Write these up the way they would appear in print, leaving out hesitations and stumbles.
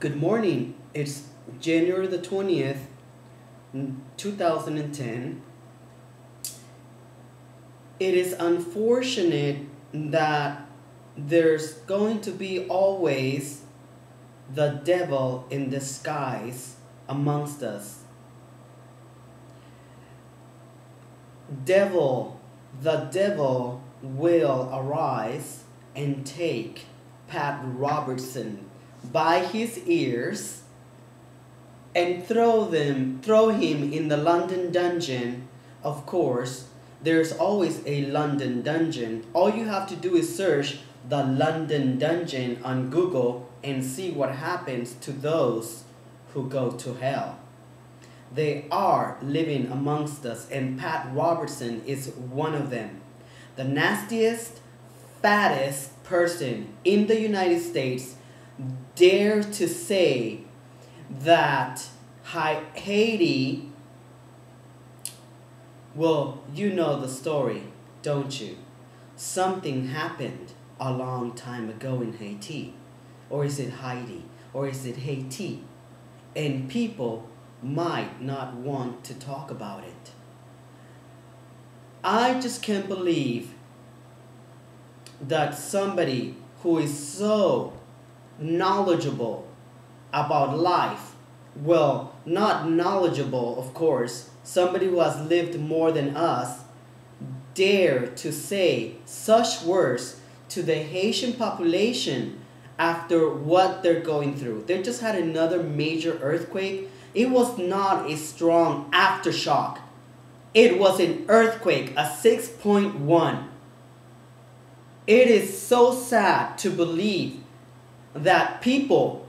Good morning. It's January the 20th, 2010. It is unfortunate that there's going to be always the devil in disguise amongst us. The devil will arise and take Pat Robertson by his ears and throw him in the London dungeon. Of course, there's always a London dungeon. All you have to do is search the London dungeon on Google and see what happens to those who go to hell. They are living amongst us, and Pat Robertson is one of them. The nastiest, fattest person in the United States dare to say that Haiti, well, you know the story, don't you? Something happened a long time ago in Haiti. Or is it Haiti? Or is it Haiti? And people might not want to talk about it. I just can't believe that somebody who is so knowledgeable about life, well, not knowledgeable, of course, somebody who has lived more than us, dare to say such words to the Haitian population after what they're going through. They just had another major earthquake. It was not a strong aftershock. It was an earthquake, a 6.1. It is so sad to believe that people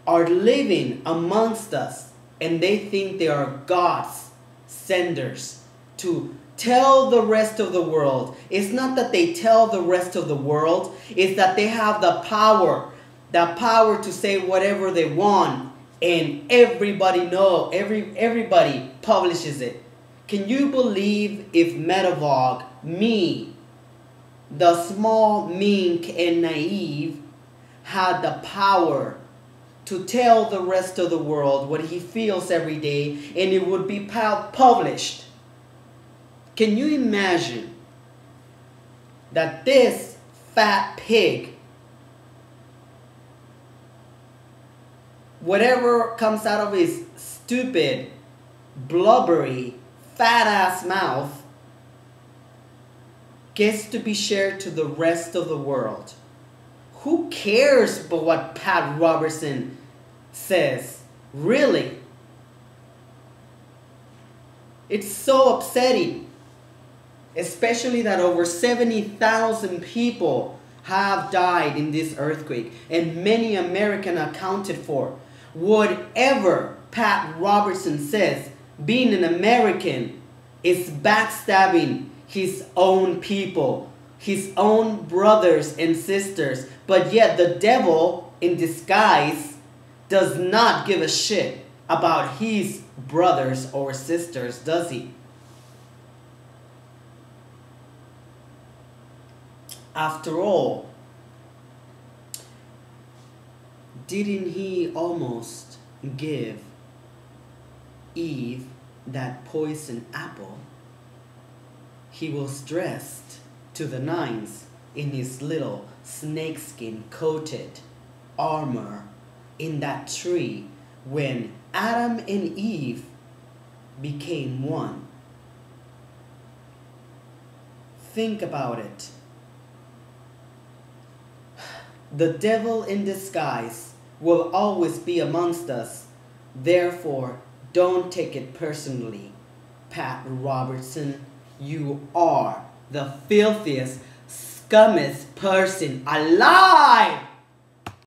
are living amongst us and they think they are God's senders to tell the rest of the world. It's not that they tell the rest of the world, it's that they have the power to say whatever they want, and everybody everybody publishes it. Can you believe if Metavlog, me, the small, meek, and naive, had the power to tell the rest of the world what he feels every day, and it would be published? Can you imagine that this fat pig, whatever comes out of his stupid, blubbery, fat-ass mouth, gets to be shared to the rest of the world? Who cares about what Pat Robertson says? Really? It's so upsetting. Especially that over 70,000 people have died in this earthquake, and many Americans accounted for. Whatever Pat Robertson says, being an American is backstabbing his own people, his own brothers and sisters. But yet the devil in disguise does not give a shit about his brothers or sisters, does he? After all, didn't he almost give Eve that poison apple? He was dressed to the nines in his little snakeskin coated armor in that tree when Adam and Eve became one. Think about it. The devil in disguise will always be amongst us. Therefore, don't take it personally. Pat Robertson, you are the filthiest, scummiest person alive!